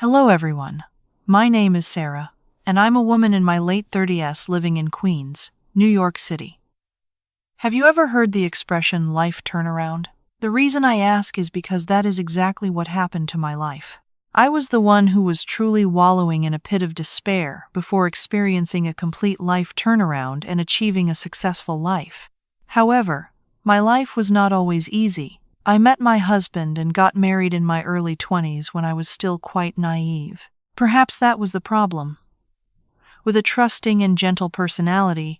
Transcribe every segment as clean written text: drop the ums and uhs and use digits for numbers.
Hello everyone. My name is Sarah, and I'm a woman in my late 30s living in Queens, New York City. Have you ever heard the expression life turnaround? The reason I ask is because that is exactly what happened to my life. I was the one who was truly wallowing in a pit of despair before experiencing a complete life turnaround and achieving a successful life. However, my life was not always easy. I met my husband and got married in my early 20s when I was still quite naive. Perhaps that was the problem. With a trusting and gentle personality,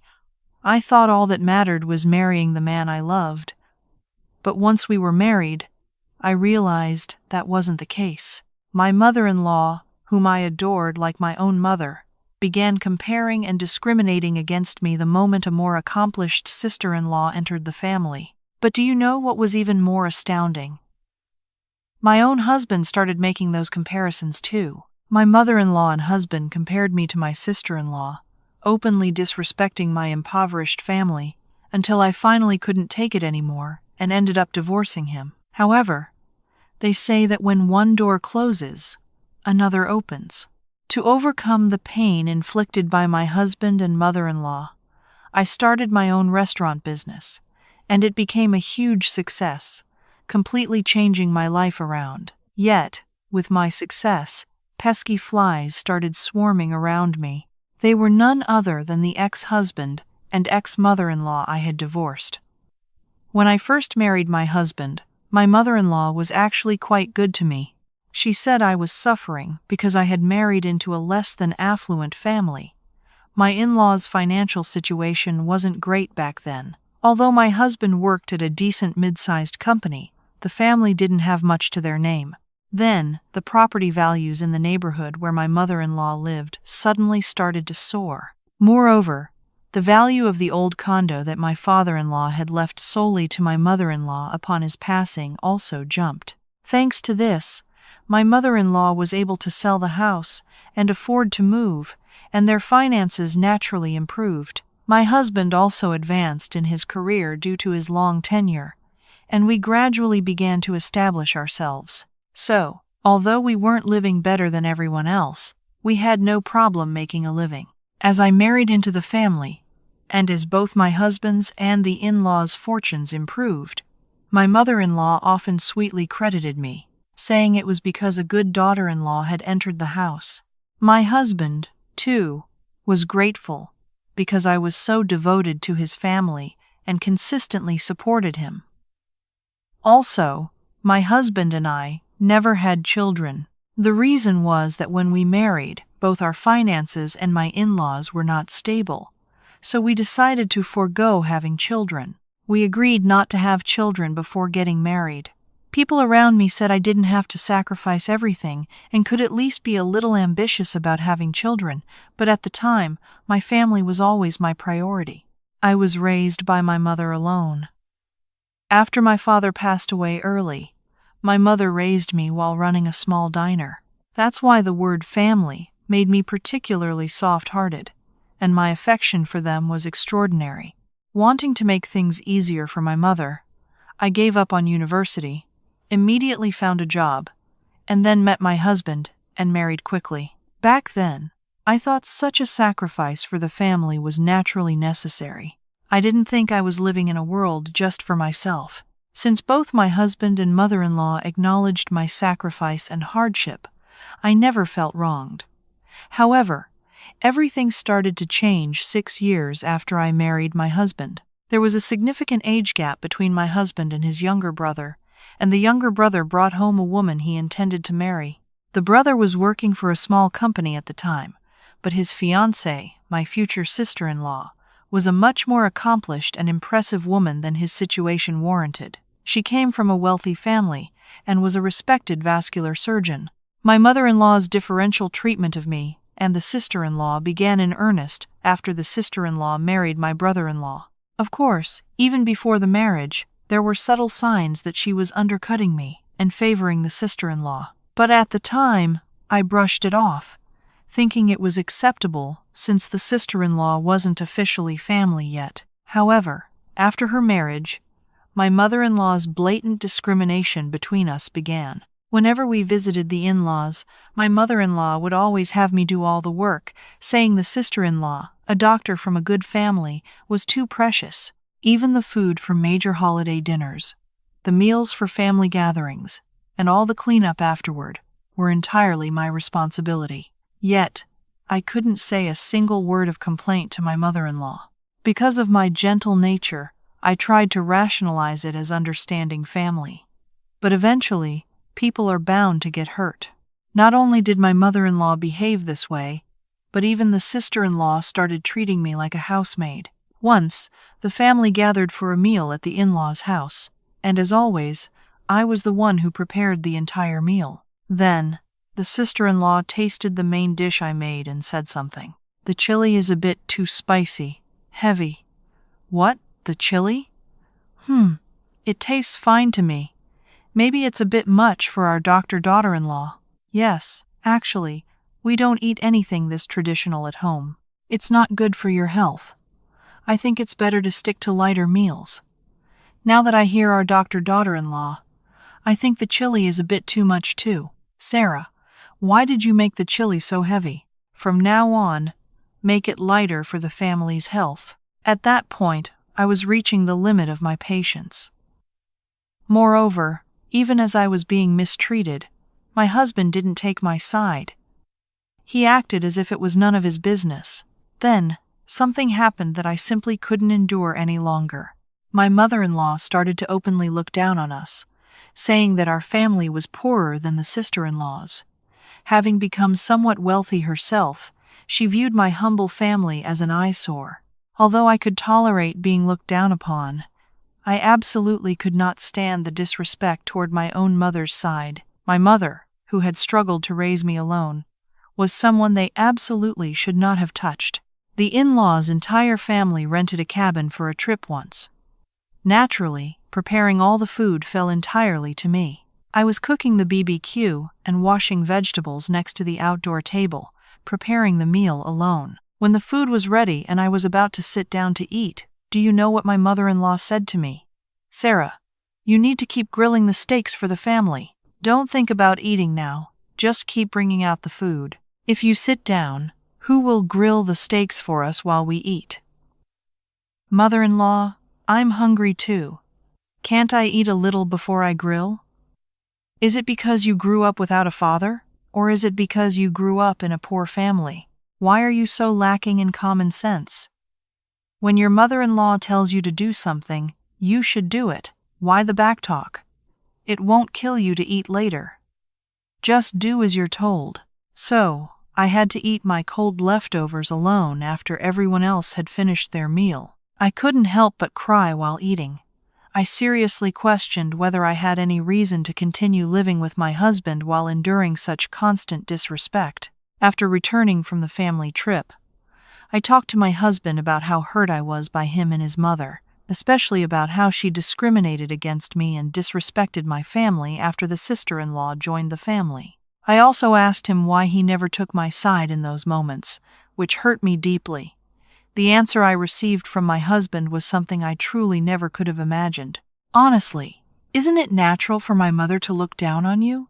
I thought all that mattered was marrying the man I loved. But once we were married, I realized that wasn't the case. My mother-in-law, whom I adored like my own mother, began comparing and discriminating against me the moment a more accomplished sister-in-law entered the family. But do you know what was even more astounding? My own husband started making those comparisons too. My mother-in-law and husband compared me to my sister-in-law, openly disrespecting my impoverished family, until I finally couldn't take it anymore and ended up divorcing him. However, they say that when one door closes, another opens. To overcome the pain inflicted by my husband and mother-in-law, I started my own restaurant business, and it became a huge success, completely changing my life around. Yet, with my success, pesky flies started swarming around me. They were none other than the ex-husband and ex-mother-in-law I had divorced. When I first married my husband, my mother-in-law was actually quite good to me. She said I was suffering because I had married into a less than affluent family. My in-laws' financial situation wasn't great back then. Although my husband worked at a decent mid-sized company, the family didn't have much to their name. Then, the property values in the neighborhood where my mother-in-law lived suddenly started to soar. Moreover, the value of the old condo that my father-in-law had left solely to my mother-in-law upon his passing also jumped. Thanks to this, my mother-in-law was able to sell the house and afford to move, and their finances naturally improved. My husband also advanced in his career due to his long tenure, and we gradually began to establish ourselves. So, although we weren't living better than everyone else, we had no problem making a living. As I married into the family, and as both my husband's and the in-laws' fortunes improved, my mother-in-law often sweetly credited me, saying it was because a good daughter-in-law had entered the house. My husband, too, was grateful, because I was so devoted to his family and consistently supported him. Also, my husband and I never had children. The reason was that when we married, both our finances and my in-laws were not stable, so we decided to forego having children. We agreed not to have children before getting married. People around me said I didn't have to sacrifice everything and could at least be a little ambitious about having children, but at the time, my family was always my priority. I was raised by my mother alone. After my father passed away early, my mother raised me while running a small diner. That's why the word family made me particularly soft-hearted, and my affection for them was extraordinary. Wanting to make things easier for my mother, I gave up on university, immediately found a job, and then met my husband and married quickly. Back then, I thought such a sacrifice for the family was naturally necessary. I didn't think I was living in a world just for myself. Since both my husband and mother-in-law acknowledged my sacrifice and hardship, I never felt wronged. However, everything started to change 6 years after I married my husband. There was a significant age gap between my husband and his younger brother, and the younger brother brought home a woman he intended to marry. The brother was working for a small company at the time, but his fiancée, my future sister-in-law, was a much more accomplished and impressive woman than his situation warranted. She came from a wealthy family and was a respected vascular surgeon. My mother-in-law's differential treatment of me and the sister-in-law began in earnest after the sister-in-law married my brother-in-law. Of course, even before the marriage, there were subtle signs that she was undercutting me and favoring the sister-in-law. But at the time, I brushed it off, thinking it was acceptable since the sister-in-law wasn't officially family yet. However, after her marriage, my mother-in-law's blatant discrimination between us began. Whenever we visited the in-laws, my mother-in-law would always have me do all the work, saying the sister-in-law, a doctor from a good family, was too precious. Even the food for major holiday dinners, the meals for family gatherings, and all the cleanup afterward were entirely my responsibility. Yet, I couldn't say a single word of complaint to my mother-in-law. Because of my gentle nature, I tried to rationalize it as understanding family. But eventually, people are bound to get hurt. Not only did my mother-in-law behave this way, but even the sister-in-law started treating me like a housemaid. Once, the family gathered for a meal at the in-laws' house, and as always, I was the one who prepared the entire meal. Then, the sister-in-law tasted the main dish I made and said something. "The chili is a bit too spicy, heavy." "What? The chili? It tastes fine to me. Maybe it's a bit much for our daughter-in-law." "Yes, actually, we don't eat anything this traditional at home. It's not good for your health. I think it's better to stick to lighter meals." Now that I hear our daughter-in-law, I think the chili is a bit too much too. "Sarah, why did you make the chili so heavy? From now on, make it lighter for the family's health." At that point, I was reaching the limit of my patience. Moreover, even as I was being mistreated, my husband didn't take my side. He acted as if it was none of his business. Then, something happened that I simply couldn't endure any longer. My mother-in-law started to openly look down on us, saying that our family was poorer than the sister-in-laws. Having become somewhat wealthy herself, she viewed my humble family as an eyesore. Although I could tolerate being looked down upon, I absolutely could not stand the disrespect toward my own mother's side. My mother, who had struggled to raise me alone, was someone they absolutely should not have touched. The in-laws' entire family rented a cabin for a trip once. Naturally, preparing all the food fell entirely to me. I was cooking the BBQ and washing vegetables next to the outdoor table, preparing the meal alone. When the food was ready and I was about to sit down to eat, do you know what my mother-in-law said to me? "Sarah, you need to keep grilling the steaks for the family. Don't think about eating now, just keep bringing out the food. If you sit down, who will grill the steaks for us while we eat?" "Mother-in-law, I'm hungry too. Can't I eat a little before I grill?" "Is it because you grew up without a father, or is it because you grew up in a poor family? Why are you so lacking in common sense? When your mother-in-law tells you to do something, you should do it. Why the backtalk? It won't kill you to eat later. Just do as you're told." So, I had to eat my cold leftovers alone after everyone else had finished their meal. I couldn't help but cry while eating. I seriously questioned whether I had any reason to continue living with my husband while enduring such constant disrespect. After returning from the family trip, I talked to my husband about how hurt I was by him and his mother, especially about how she discriminated against me and disrespected my family after the sister-in-law joined the family. I also asked him why he never took my side in those moments, which hurt me deeply. The answer I received from my husband was something I truly never could have imagined. "Honestly, isn't it natural for my mother to look down on you?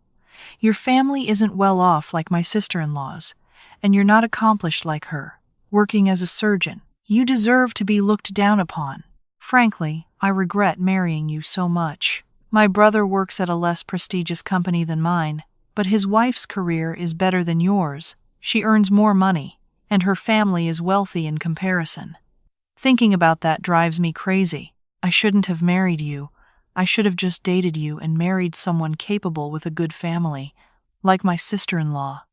Your family isn't well off like my sister-in-law's, and you're not accomplished like her, working as a surgeon. You deserve to be looked down upon. Frankly, I regret marrying you so much. My brother works at a less prestigious company than mine, but his wife's career is better than yours. She earns more money, and her family is wealthy in comparison. Thinking about that drives me crazy. I shouldn't have married you. I should have just dated you and married someone capable with a good family, like my sister-in-law.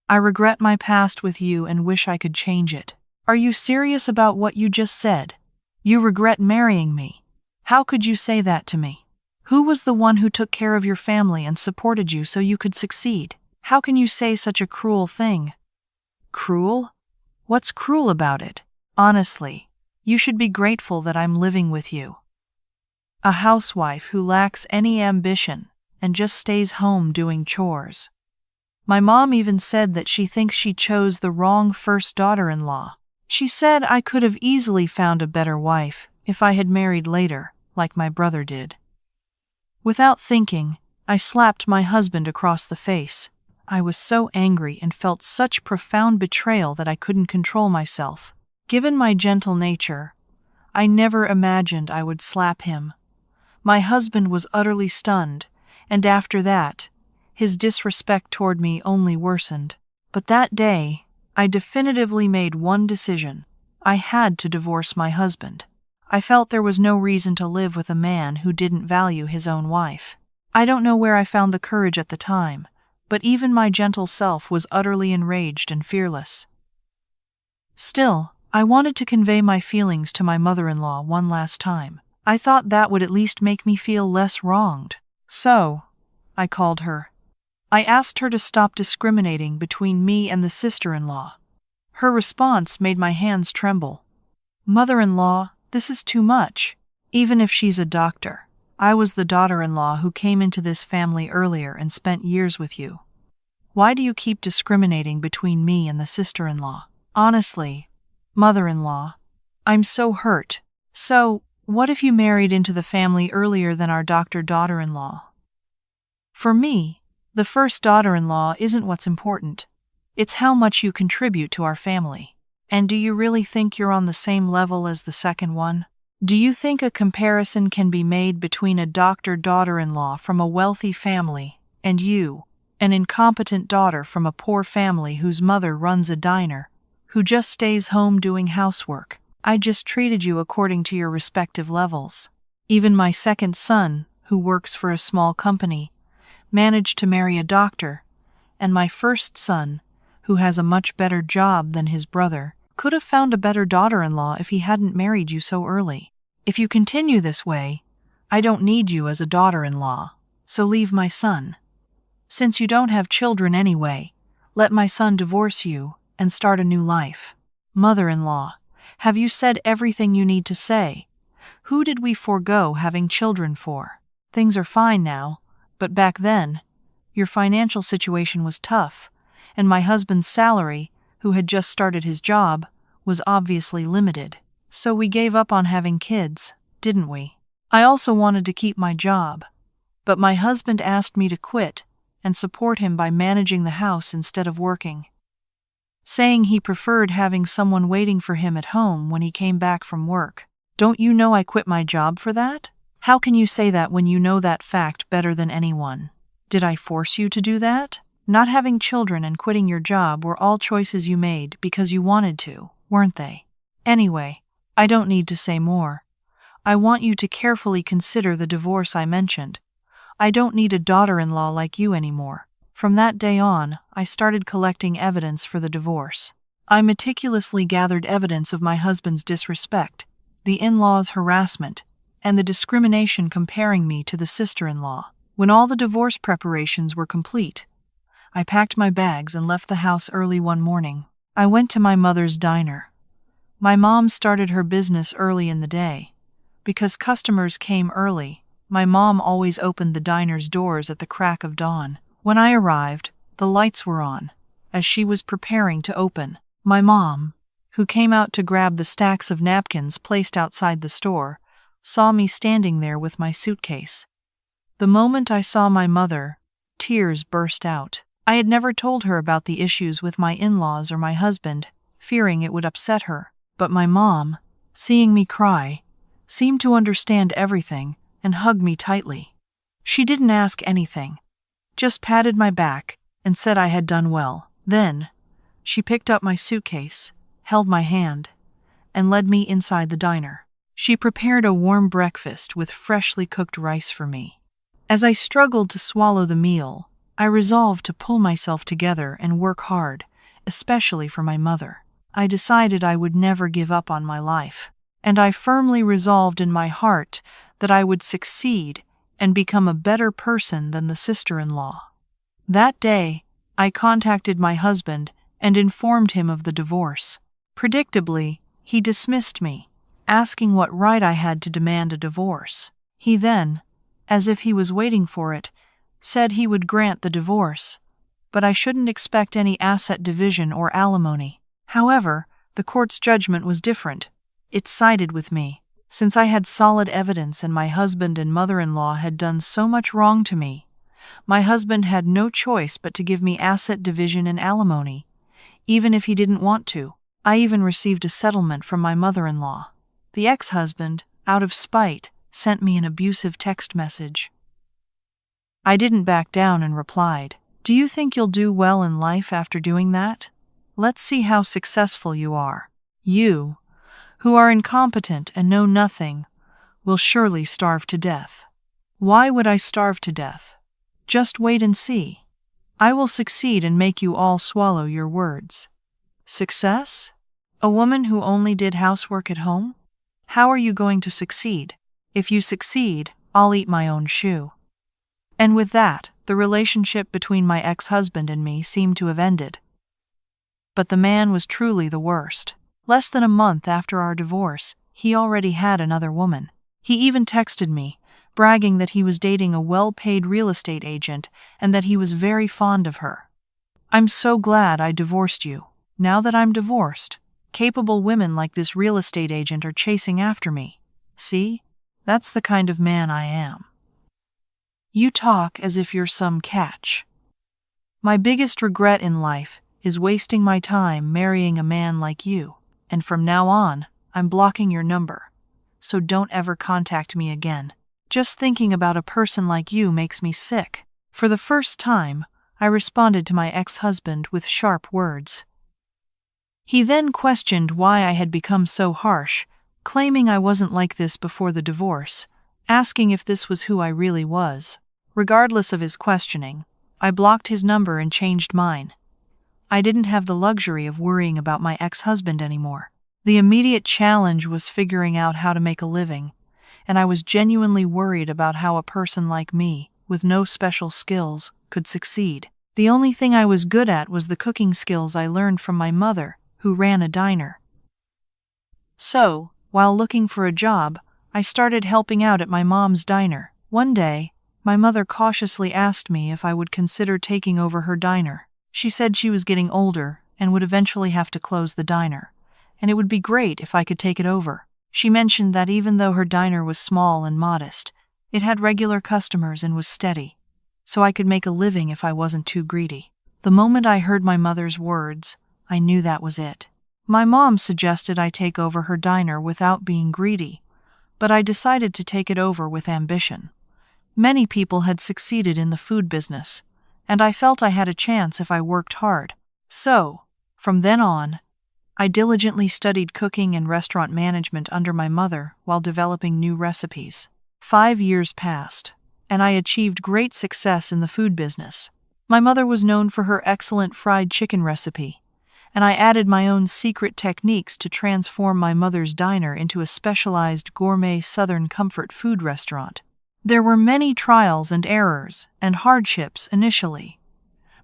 I regret my past with you and wish I could change it." Are you serious about what you just said? You regret marrying me? How could you say that to me? Who was the one who took care of your family and supported you so you could succeed? How can you say such a cruel thing? Cruel? What's cruel about it? Honestly, you should be grateful that I'm living with you. A housewife who lacks any ambition and just stays home doing chores. My mom even said that she thinks she chose the wrong first daughter-in-law. She said I could have easily found a better wife if I had married later, like my brother did. Without thinking, I slapped my husband across the face. I was so angry and felt such profound betrayal that I couldn't control myself. Given my gentle nature, I never imagined I would slap him. My husband was utterly stunned, and after that, his disrespect toward me only worsened. But that day, I definitively made one decision. I had to divorce my husband. I felt there was no reason to live with a man who didn't value his own wife. I don't know where I found the courage at the time, but even my gentle self was utterly enraged and fearless. Still, I wanted to convey my feelings to my mother-in-law one last time. I thought that would at least make me feel less wronged. So, I called her. I asked her to stop discriminating between me and the sister-in-law. Her response made my hands tremble. "Mother-in-law, this is too much. Even if she's a doctor, I was the daughter-in-law who came into this family earlier and spent years with you. Why do you keep discriminating between me and the sister-in-law? Honestly, mother-in-law, I'm so hurt. So, what if you married into the family earlier than our daughter-in-law? For me, the first daughter-in-law isn't what's important. It's how much you contribute to our family. And do you really think you're on the same level as the second one? Do you think a comparison can be made between a daughter-in-law from a wealthy family and you, an incompetent daughter from a poor family whose mother runs a diner, who just stays home doing housework? I just treated you according to your respective levels. Even my second son, who works for a small company, managed to marry a doctor, and my first son, who has a much better job than his brother, could have found a better daughter-in-law if he hadn't married you so early. If you continue this way, I don't need you as a daughter-in-law, so leave my son. Since you don't have children anyway, let my son divorce you and start a new life. Mother-in-law, have you said everything you need to say? Who did we forego having children for? Things are fine now, but back then, your financial situation was tough, and my husband's salary, who had just started his job, was obviously limited. So we gave up on having kids, didn't we? I also wanted to keep my job, but my husband asked me to quit and support him by managing the house instead of working, saying he preferred having someone waiting for him at home when he came back from work. Don't you know I quit my job for that? How can you say that when you know that fact better than anyone? Did I force you to do that? Not having children and quitting your job were all choices you made because you wanted to, weren't they? Anyway, I don't need to say more. I want you to carefully consider the divorce I mentioned. I don't need a daughter-in-law like you anymore. From that day on, I started collecting evidence for the divorce. I meticulously gathered evidence of my husband's disrespect, the in-laws' harassment, and the discrimination comparing me to the sister-in-law. When all the divorce preparations were complete, I packed my bags and left the house early one morning. I went to my mother's diner. My mom started her business early in the day. Because customers came early, my mom always opened the diner's doors at the crack of dawn. When I arrived, the lights were on, as she was preparing to open. My mom, who came out to grab the stacks of napkins placed outside the store, saw me standing there with my suitcase. The moment I saw my mother, tears burst out. I had never told her about the issues with my in-laws or my husband, fearing it would upset her. But my mom, seeing me cry, seemed to understand everything and hugged me tightly. She didn't ask anything, just patted my back and said I had done well. Then, she picked up my suitcase, held my hand, and led me inside the diner. She prepared a warm breakfast with freshly cooked rice for me. As I struggled to swallow the meal, I resolved to pull myself together and work hard, especially for my mother. I decided I would never give up on my life, and I firmly resolved in my heart that I would succeed and become a better person than the sister-in-law. That day, I contacted my husband and informed him of the divorce. Predictably, he dismissed me, asking what right I had to demand a divorce. He then, as if he was waiting for it, said he would grant the divorce, but I shouldn't expect any asset division or alimony. However, the court's judgment was different. It sided with me. Since I had solid evidence and my husband and mother-in-law had done so much wrong to me, My husband had no choice but to give me asset division and alimony, even if he didn't want to. I even received a settlement from my mother-in-law. The ex-husband, out of spite, sent me an abusive text message. I didn't back down and replied, "Do you think you'll do well in life after doing that? Let's see how successful you are. You, who are incompetent and know nothing, will surely starve to death." Why would I starve to death? Just wait and see. I will succeed and make you all swallow your words. Success? A woman who only did housework at home? How are you going to succeed? If you succeed, I'll eat my own shoe. And with that, the relationship between my ex-husband and me seemed to have ended. But the man was truly the worst. Less than a month after our divorce, he already had another woman. He even texted me, bragging that he was dating a well-paid real estate agent and that he was very fond of her. I'm so glad I divorced you. Now that I'm divorced, capable women like this real estate agent are chasing after me. See? That's the kind of man I am. You talk as if you're some catch. My biggest regret in life is wasting my time marrying a man like you, and from now on, I'm blocking your number. So don't ever contact me again. Just thinking about a person like you makes me sick. For the first time, I responded to my ex-husband with sharp words. He then questioned why I had become so harsh, claiming I wasn't like this before the divorce, asking if this was who I really was. Regardless of his questioning, I blocked his number and changed mine. I didn't have the luxury of worrying about my ex-husband anymore. The immediate challenge was figuring out how to make a living, and I was genuinely worried about how a person like me, with no special skills, could succeed. The only thing I was good at was the cooking skills I learned from my mother, who ran a diner. So, while looking for a job, I started helping out at my mom's diner. One day, my mother cautiously asked me if I would consider taking over her diner. She said she was getting older and would eventually have to close the diner, and it would be great if I could take it over. She mentioned that even though her diner was small and modest, it had regular customers and was steady, so I could make a living if I wasn't too greedy. The moment I heard my mother's words, I knew that was it. My mom suggested I take over her diner without being greedy, but I decided to take it over with ambition. Many people had succeeded in the food business, and I felt I had a chance if I worked hard. So, from then on, I diligently studied cooking and restaurant management under my mother while developing new recipes. 5 years passed, and I achieved great success in the food business. My mother was known for her excellent fried chicken recipe, and I added my own secret techniques to transform my mother's diner into a specialized gourmet Southern comfort food restaurant. There were many trials and errors and hardships initially,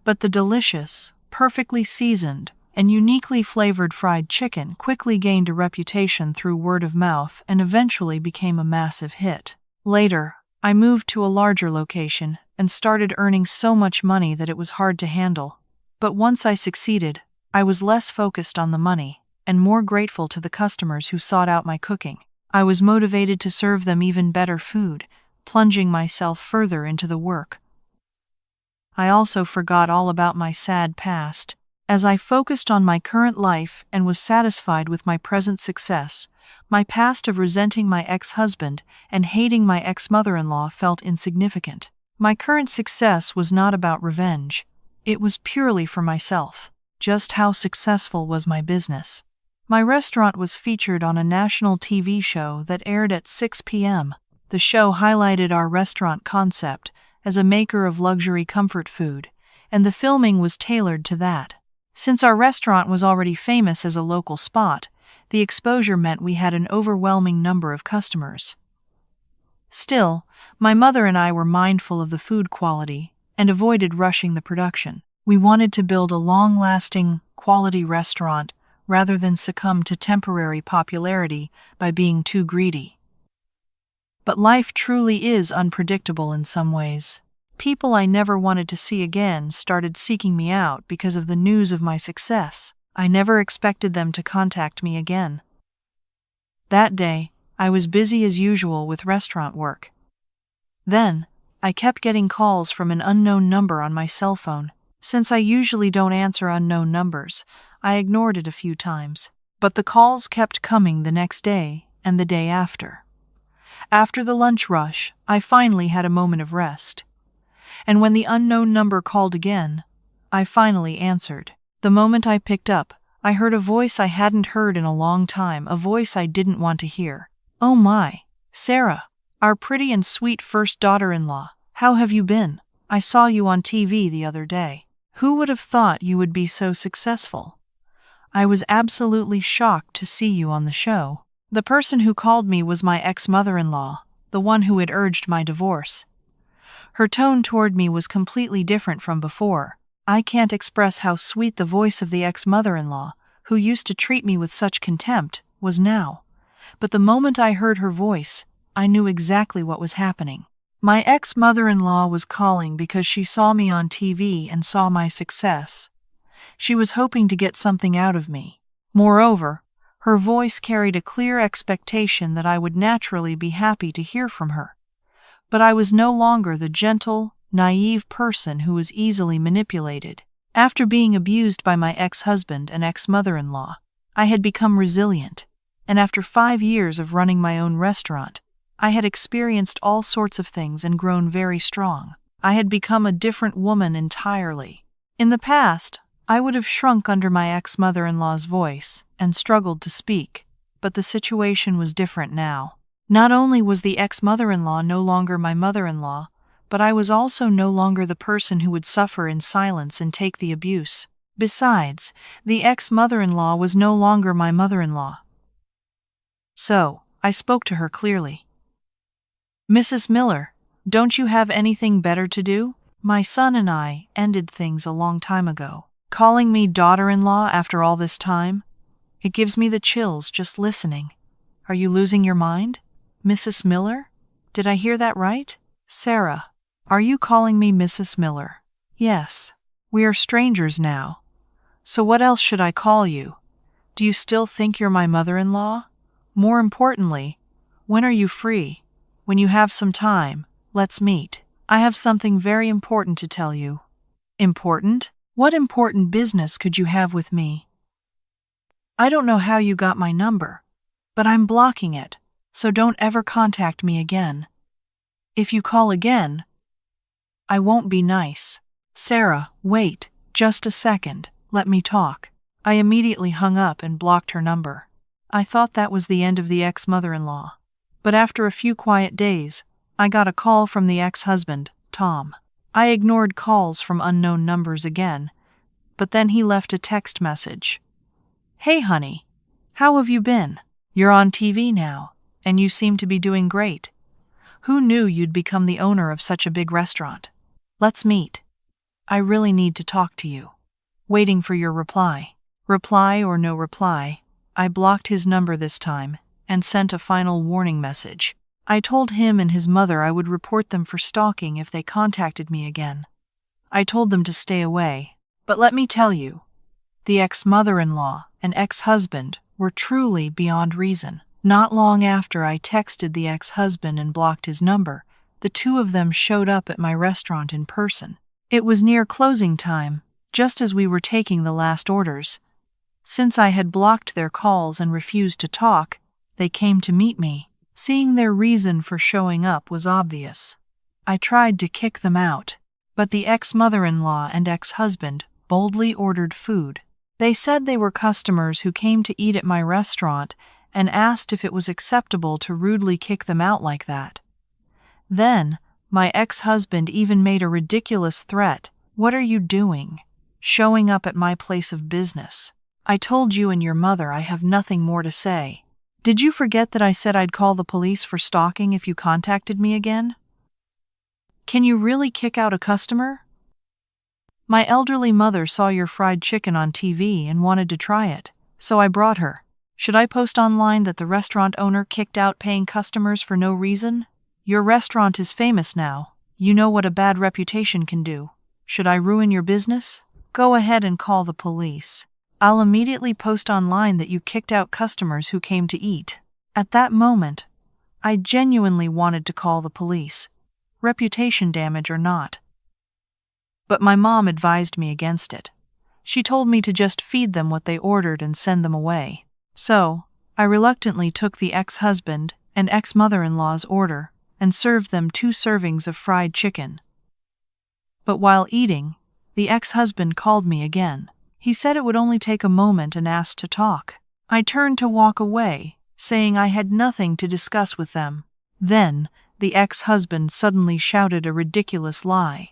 but the delicious, perfectly seasoned, and uniquely flavored fried chicken quickly gained a reputation through word of mouth and eventually became a massive hit. Later, I moved to a larger location and started earning so much money that it was hard to handle. But once I succeeded, I was less focused on the money and more grateful to the customers who sought out my cooking. I was motivated to serve them even better food, plunging myself further into the work. I also forgot all about my sad past. As I focused on my current life and was satisfied with my present success, my past of resenting my ex-husband and hating my ex-mother-in-law felt insignificant. My current success was not about revenge. It was purely for myself. Just how successful was my business? My restaurant was featured on a national TV show that aired at 6 p.m. The show highlighted our restaurant concept as a maker of luxury comfort food, and the filming was tailored to that. Since our restaurant was already famous as a local spot, the exposure meant we had an overwhelming number of customers. Still, my mother and I were mindful of the food quality and avoided rushing the production. We wanted to build a long-lasting, quality restaurant rather than succumb to temporary popularity by being too greedy. But life truly is unpredictable in some ways. People I never wanted to see again started seeking me out because of the news of my success. I never expected them to contact me again. That day, I was busy as usual with restaurant work. Then, I kept getting calls from an unknown number on my cell phone. Since I usually don't answer unknown numbers, I ignored it a few times. But the calls kept coming the next day and the day after. After the lunch rush, I finally had a moment of rest. And when the unknown number called again, I finally answered. The moment I picked up, I heard a voice I hadn't heard in a long time, a voice I didn't want to hear. "Oh my, Sarah, our pretty and sweet first daughter-in-law, how have you been? I saw you on TV the other day. Who would have thought you would be so successful? I was absolutely shocked to see you on the show." The person who called me was my ex-mother-in-law, the one who had urged my divorce. Her tone toward me was completely different from before. I can't express how sweet the voice of the ex-mother-in-law, who used to treat me with such contempt, was now. But the moment I heard her voice, I knew exactly what was happening. My ex-mother-in-law was calling because she saw me on TV and saw my success. She was hoping to get something out of me. Moreover, her voice carried a clear expectation that I would naturally be happy to hear from her. But I was no longer the gentle, naive person who was easily manipulated. After being abused by my ex-husband and ex-mother-in-law, I had become resilient, and after 5 years of running my own restaurant, I had experienced all sorts of things and grown very strong. I had become a different woman entirely. In the past, I would have shrunk under my ex-mother-in-law's voice and struggled to speak, but the situation was different now. Not only was the ex-mother-in-law no longer my mother-in-law, but I was also no longer the person who would suffer in silence and take the abuse. Besides, the ex-mother-in-law was no longer my mother-in-law. So, I spoke to her clearly. "Mrs. Miller, don't you have anything better to do? My son and I ended things a long time ago. Calling me daughter-in-law after all this time? It gives me the chills just listening. Are you losing your mind? Mrs. Miller? Did I hear that right? Sarah, are you calling me Mrs. Miller?" "Yes. We are strangers now. So what else should I call you? Do you still think you're my mother-in-law? More importantly, when are you free? When you have some time, let's meet. I have something very important to tell you." "Important? What important business could you have with me?" "I don't know how you got my number, but I'm blocking it, so don't ever contact me again. If you call again, I won't be nice." "Sarah, wait, just a second, let me talk." I immediately hung up and blocked her number. I thought that was the end of the ex-mother-in-law. But after a few quiet days, I got a call from the ex-husband, Tom. I ignored calls from unknown numbers again, but then he left a text message. "Hey honey, how have you been? You're on TV now, and you seem to be doing great. Who knew you'd become the owner of such a big restaurant? Let's meet. I really need to talk to you." Waiting for your reply. Reply or no reply, I blocked his number this time and sent a final warning message. I told him and his mother I would report them for stalking if they contacted me again. I told them to stay away. But let me tell you, the ex-mother-in-law and ex-husband were truly beyond reason. Not long after I texted the ex-husband and blocked his number, the two of them showed up at my restaurant in person. It was near closing time, just as we were taking the last orders. Since I had blocked their calls and refused to talk, they came to meet me. Seeing their reason for showing up was obvious. I tried to kick them out, but the ex-mother-in-law and ex-husband boldly ordered food. They said they were customers who came to eat at my restaurant and asked if it was acceptable to rudely kick them out like that. Then, my ex-husband even made a ridiculous threat. "What are you doing? Showing up at my place of business? I told you and your mother I have nothing more to say. Did you forget that I said I'd call the police for stalking if you contacted me again? Can you really kick out a customer? My elderly mother saw your fried chicken on TV and wanted to try it, so I brought her. Should I post online that the restaurant owner kicked out paying customers for no reason? Your restaurant is famous now. You know what a bad reputation can do. Should I ruin your business? Go ahead and call the police. I'll immediately post online that you kicked out customers who came to eat." At that moment, I genuinely wanted to call the police. reputation damage or not. But my mom advised me against it. She told me to just feed them what they ordered and send them away. So, I reluctantly took the ex-husband and ex-mother-in-law's order and served them 2 servings of fried chicken. But while eating, the ex-husband called me again. He said it would only take a moment and asked to talk. I turned to walk away, saying I had nothing to discuss with them. Then, the ex-husband suddenly shouted a ridiculous lie.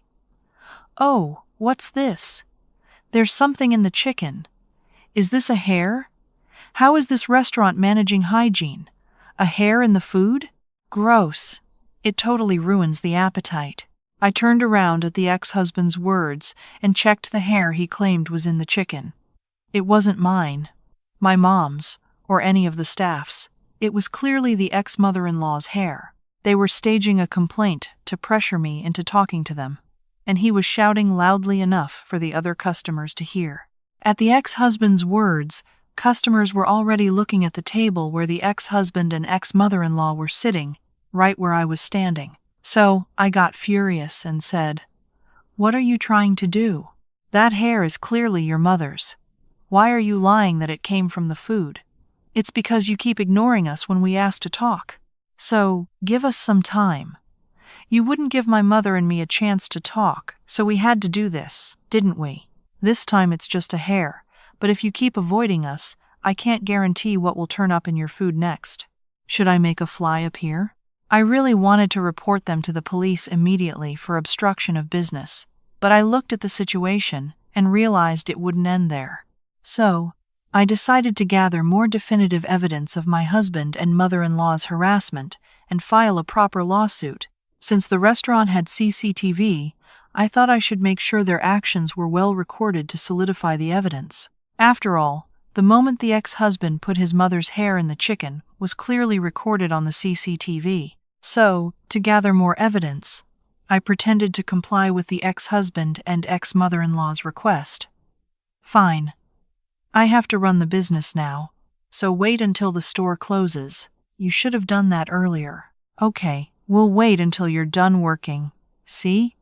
"Oh, what's this? There's something in the chicken. Is this a hair? How is this restaurant managing hygiene? A hair in the food? Gross. It totally ruins the appetite." I turned around at the ex-husband's words and checked the hair he claimed was in the chicken. It wasn't mine, my mom's, or any of the staff's. It was clearly the ex-mother-in-law's hair. They were staging a complaint to pressure me into talking to them, and he was shouting loudly enough for the other customers to hear. At the ex-husband's words, customers were already looking at the table where the ex-husband and ex-mother-in-law were sitting, right where I was standing. So, I got furious and said, "What are you trying to do? That hair is clearly your mother's. Why are you lying that it came from the food? It's because you keep ignoring us when we ask to talk. So, give us some time. You wouldn't give my mother and me a chance to talk, so we had to do this, didn't we? This time it's just a hair, but if you keep avoiding us, I can't guarantee what will turn up in your food next. Should I make a fly appear?" I really wanted to report them to the police immediately for obstruction of business, but I looked at the situation and realized it wouldn't end there. So, I decided to gather more definitive evidence of my husband and mother-in-law's harassment and file a proper lawsuit. Since the restaurant had CCTV, I thought I should make sure their actions were well recorded to solidify the evidence. After all, the moment the ex-husband put his mother's hair in the chicken was clearly recorded on the CCTV. So, to gather more evidence, I pretended to comply with the ex-husband and ex-mother-in-law's request. "Fine. I have to run the business now, so wait until the store closes. You should have done that earlier." "Okay, we'll wait until you're done working. See?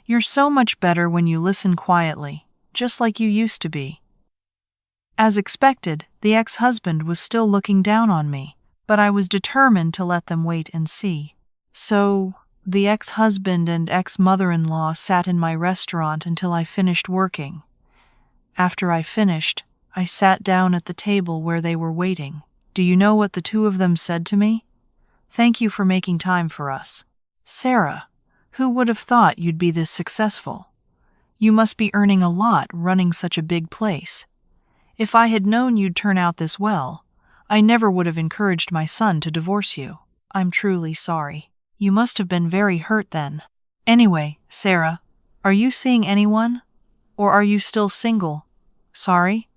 You're so much better when you listen quietly, just like you used to be." As expected, the ex-husband was still looking down on me, but I was determined to let them wait and see. So, the ex-husband and ex-mother-in-law sat in my restaurant until I finished working. After I finished, I sat down at the table where they were waiting. Do you know what the 2 of them said to me? "Thank you for making time for us. Sarah, who would have thought you'd be this successful? You must be earning a lot running such a big place. If I had known you'd turn out this well, I never would have encouraged my son to divorce you. I'm truly sorry. You must have been very hurt then. Anyway, Sarah, are you seeing anyone? Or are you still single? Sorry?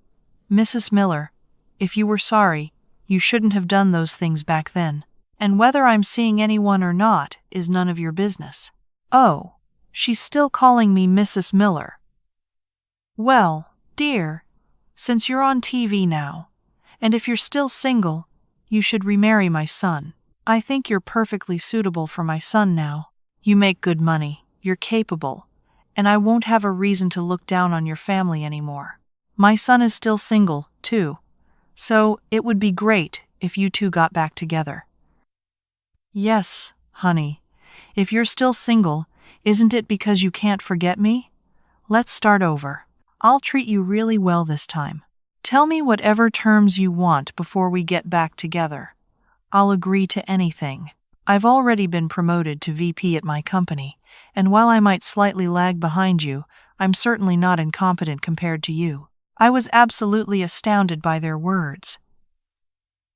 Mrs. Miller, if you were sorry, you shouldn't have done those things back then. And whether I'm seeing anyone or not is none of your business." "Oh, she's still calling me Mrs. Miller. Well, dear, since you're on TV now, and if you're still single, you should remarry my son. I think you're perfectly suitable for my son now. You make good money, you're capable, and I won't have a reason to look down on your family anymore. My son is still single, too, so it would be great if you 2 got back together." "Yes, honey. If you're still single, isn't it because you can't forget me? Let's start over. I'll treat you really well this time. Tell me whatever terms you want before we get back together. I'll agree to anything. I've already been promoted to VP at my company, and while I might slightly lag behind you, I'm certainly not incompetent compared to you." I was absolutely astounded by their words.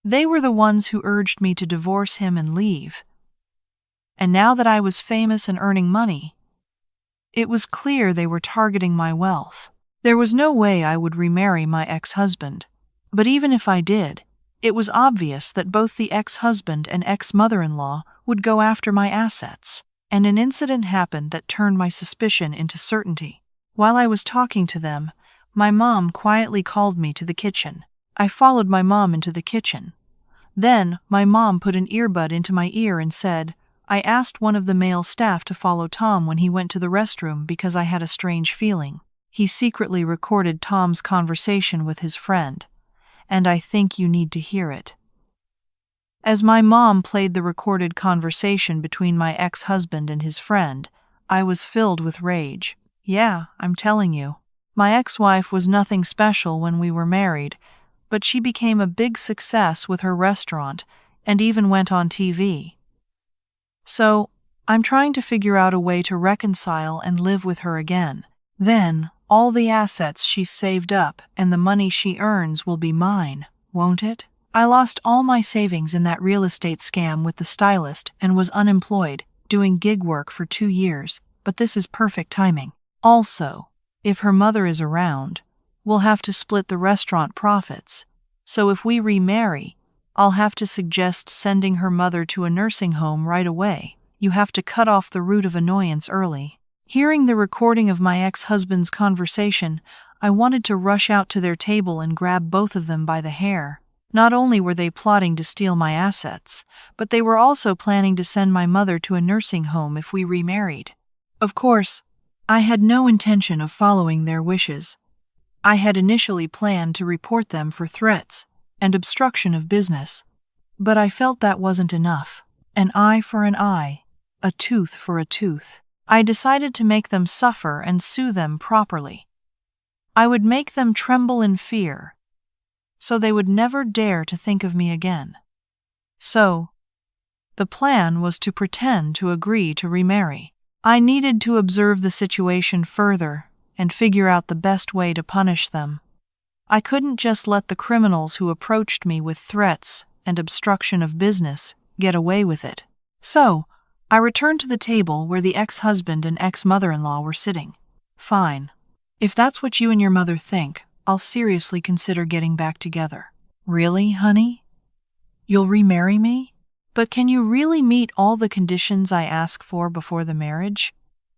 They were the ones who urged me to divorce him and leave. And now that I was famous and earning money, it was clear they were targeting my wealth. There was no way I would remarry my ex-husband. But even if I did, it was obvious that both the ex-husband and ex-mother-in-law would go after my assets. And an incident happened that turned my suspicion into certainty. While I was talking to them, my mom quietly called me to the kitchen. I followed my mom into the kitchen. Then, my mom put an earbud into my ear and said, I asked one of the male staff to follow Tom when he went to the restroom because I had a strange feeling. He secretly recorded Tom's conversation with his friend, and I think you need to hear it. As my mom played the recorded conversation between my ex-husband and his friend, I was filled with rage. Yeah, I'm telling you. My ex-wife was nothing special when we were married, but she became a big success with her restaurant and even went on TV. So, I'm trying to figure out a way to reconcile and live with her again. Then, all the assets she's saved up and the money she earns will be mine, won't it? I lost all my savings in that real estate scam with the stylist and was unemployed, doing gig work for 2 years, but this is perfect timing. Also, if her mother is around, we'll have to split the restaurant profits. So if we remarry, I'll have to suggest sending her mother to a nursing home right away. You have to cut off the root of annoyance early. Hearing the recording of my ex-husband's conversation, I wanted to rush out to their table and grab both of them by the hair. Not only were they plotting to steal my assets, but they were also planning to send my mother to a nursing home if we remarried. Of course, I had no intention of following their wishes. I had initially planned to report them for threats and obstruction of business, but I felt that wasn't enough. An eye for an eye, a tooth for a tooth. I decided to make them suffer and sue them properly. I would make them tremble in fear, so they would never dare to think of me again. So, the plan was to pretend to agree to remarry. I needed to observe the situation further and figure out the best way to punish them. I couldn't just let the criminals who approached me with threats and obstruction of business get away with it. So, I returned to the table where the ex-husband and ex-mother-in-law were sitting. Fine. If that's what you and your mother think, I'll seriously consider getting back together. Really, honey? You'll remarry me? But can you really meet all the conditions I ask for before the marriage?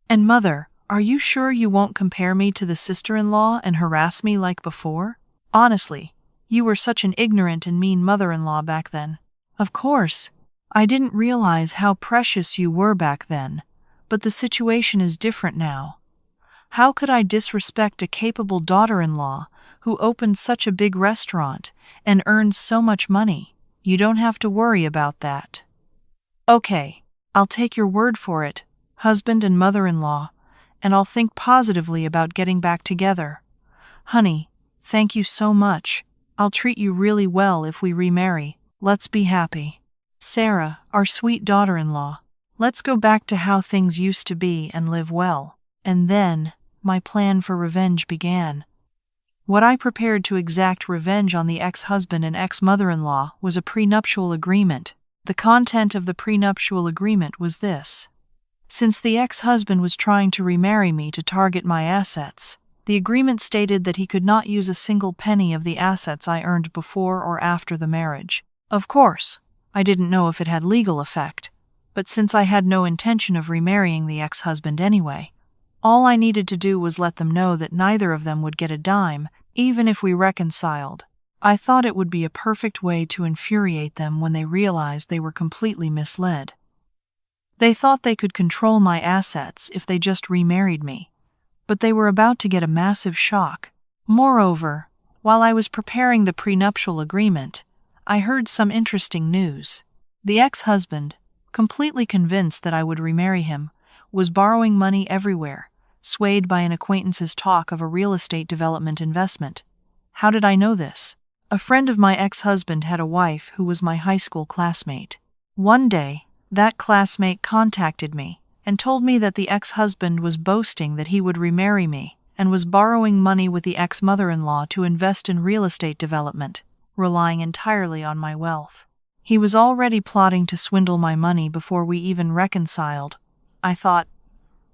And mother, are you sure you won't compare me to the sister-in-law and harass me like before? Honestly, you were such an ignorant and mean mother-in-law back then. Of course, I didn't realize how precious you were back then, but the situation is different now. How could I disrespect a capable daughter-in-law who opened such a big restaurant and earned so much money? You don't have to worry about that. Okay, I'll take your word for it, husband and mother-in-law, and I'll think positively about getting back together. Honey, thank you so much. I'll treat you really well if we remarry. Let's be happy. Sarah, our sweet daughter-in-law, let's go back to how things used to be and live well. And then, my plan for revenge began. What I prepared to exact revenge on the ex-husband and ex-mother-in-law was a prenuptial agreement. The content of the prenuptial agreement was this. Since the ex-husband was trying to remarry me to target my assets, the agreement stated that he could not use a single penny of the assets I earned before or after the marriage. Of course, I didn't know if it had legal effect, but since I had no intention of remarrying the ex-husband anyway, all I needed to do was let them know that neither of them would get a dime, even if we reconciled. I thought it would be a perfect way to infuriate them when they realized they were completely misled. They thought they could control my assets if they just remarried me, but they were about to get a massive shock. Moreover, while I was preparing the prenuptial agreement, I heard some interesting news. The ex-husband, completely convinced that I would remarry him, was borrowing money everywhere, swayed by an acquaintance's talk of a real estate development investment. How did I know this? A friend of my ex-husband had a wife who was my high school classmate. One day, that classmate contacted me and told me that the ex-husband was boasting that he would remarry me and was borrowing money with the ex-mother-in-law to invest in real estate development, relying entirely on my wealth. He was already plotting to swindle my money before we even reconciled. I thought,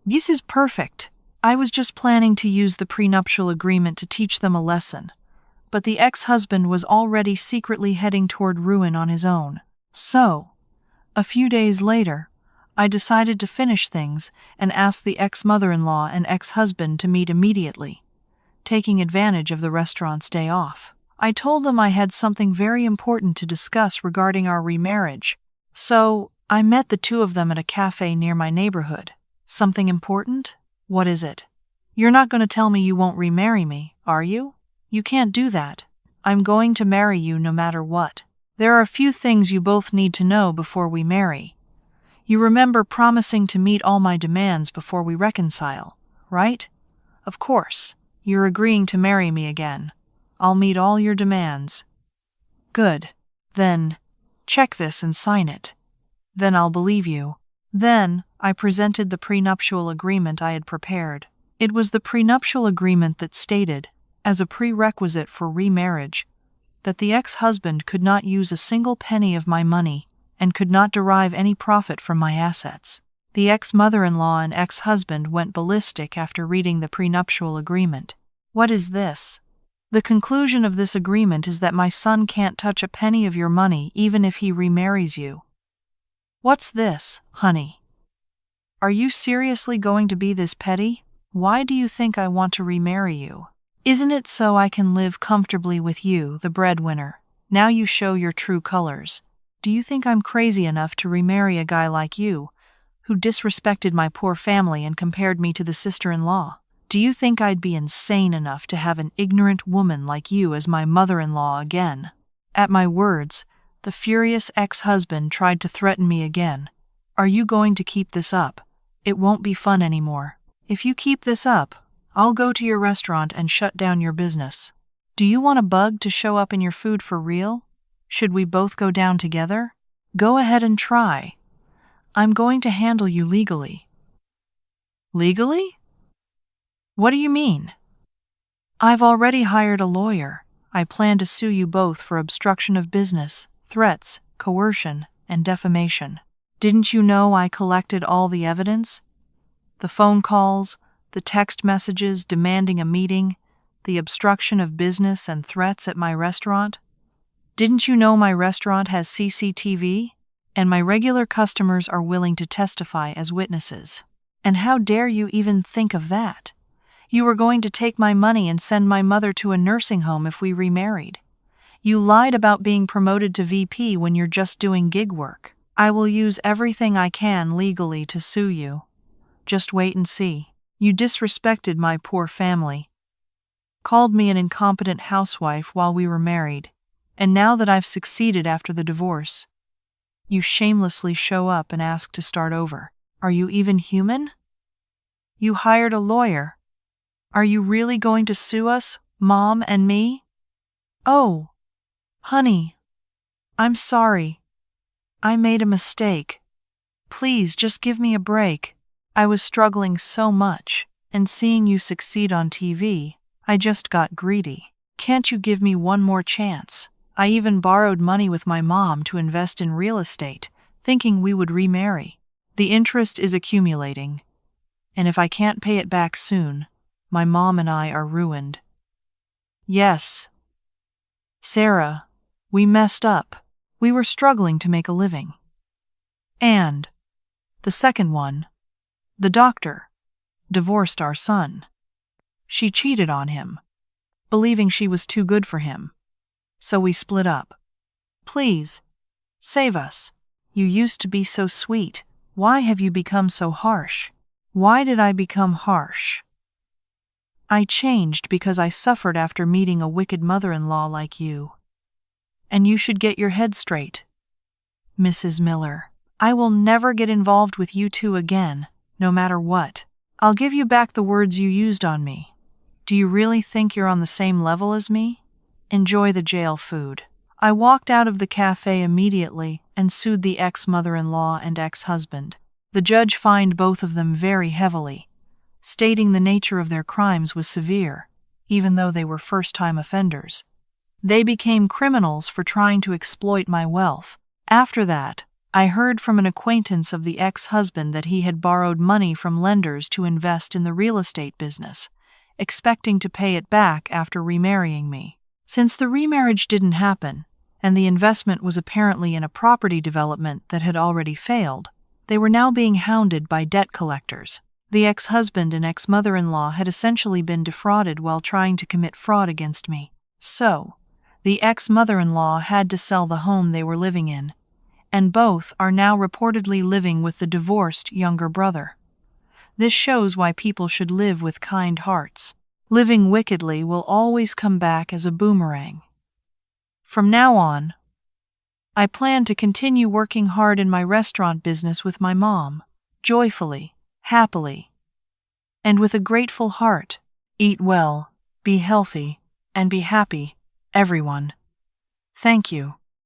this is perfect. I was just planning to use the prenuptial agreement to teach them a lesson. But the ex-husband was already secretly heading toward ruin on his own. So, a few days later, I decided to finish things and asked the ex-mother-in-law and ex-husband to meet immediately, taking advantage of the restaurant's day off. I told them I had something very important to discuss regarding our remarriage. So, I met the two of them at a cafe near my neighborhood. Something important? What is it? You're not going to tell me you won't remarry me, are you? You can't do that. I'm going to marry you no matter what. There are a few things you both need to know before we marry. You remember promising to meet all my demands before we reconcile, right? Of course. You're agreeing to marry me again. I'll meet all your demands. Good. Then, check this and sign it. Then I'll believe you. Then, I presented the prenuptial agreement I had prepared. It was the prenuptial agreement that stated, as a prerequisite for remarriage, that the ex-husband could not use a single penny of my money and could not derive any profit from my assets. The ex-mother-in-law and ex-husband went ballistic after reading the prenuptial agreement. What is this? The conclusion of this agreement is that my son can't touch a penny of your money even if he remarries you. What's this, honey? Are you seriously going to be this petty? Why do you think I want to remarry you? Isn't it so I can live comfortably with you, the breadwinner? Now you show your true colors. Do you think I'm crazy enough to remarry a guy like you, who disrespected my poor family and compared me to the sister-in-law? Do you think I'd be insane enough to have an ignorant woman like you as my mother-in-law again? At my words, the furious ex-husband tried to threaten me again. Are you going to keep this up? It won't be fun anymore. If you keep this up, I'll go to your restaurant and shut down your business. Do you want a bug to show up in your food for real? Should we both go down together? Go ahead and try. I'm going to handle you legally. Legally? What do you mean? I've already hired a lawyer. I plan to sue you both for obstruction of business, threats, coercion, and defamation. Didn't you know I collected all the evidence? The phone calls, the text messages demanding a meeting, the obstruction of business and threats at my restaurant? Didn't you know my restaurant has CCTV? And my regular customers are willing to testify as witnesses. And how dare you even think of that? You were going to take my money and send my mother to a nursing home if we remarried. You lied about being promoted to VP when you're just doing gig work. I will use everything I can legally to sue you. Just wait and see. You disrespected my poor family, called me an incompetent housewife while we were married, and now that I've succeeded after the divorce, you shamelessly show up and ask to start over. Are you even human? You hired a lawyer. Are you really going to sue us, Mom and me? Oh, honey, I'm sorry. I made a mistake. Please just give me a break. I was struggling so much, and seeing you succeed on TV, I just got greedy. Can't you give me one more chance? I even borrowed money with my mom to invest in real estate, thinking we would remarry. The interest is accumulating, and if I can't pay it back soon, my mom and I are ruined. Yes, Sarah, we messed up. We were struggling to make a living. And the second one, the doctor, divorced our son. She cheated on him, believing she was too good for him. So we split up. Please, save us. You used to be so sweet. Why have you become so harsh? Why did I become harsh? I changed because I suffered after meeting a wicked mother-in-law like you. And you should get your head straight. Mrs. Miller, I will never get involved with you two again, no matter what. I'll give you back the words you used on me. Do you really think you're on the same level as me? Enjoy the jail food. I walked out of the cafe immediately and sued the ex-mother-in-law and ex-husband. The judge fined both of them very heavily, stating the nature of their crimes was severe, even though they were first-time offenders. They became criminals for trying to exploit my wealth. After that, I heard from an acquaintance of the ex-husband that he had borrowed money from lenders to invest in the real estate business, expecting to pay it back after remarrying me. Since the remarriage didn't happen, and the investment was apparently in a property development that had already failed, they were now being hounded by debt collectors. The ex-husband and ex-mother-in-law had essentially been defrauded while trying to commit fraud against me. So, the ex-mother-in-law had to sell the home they were living in, and both are now reportedly living with the divorced younger brother. This shows why people should live with kind hearts. Living wickedly will always come back as a boomerang. From now on, I plan to continue working hard in my restaurant business with my mom, joyfully, happily, and with a grateful heart. Eat well, be healthy, and be happy, everyone. Thank you.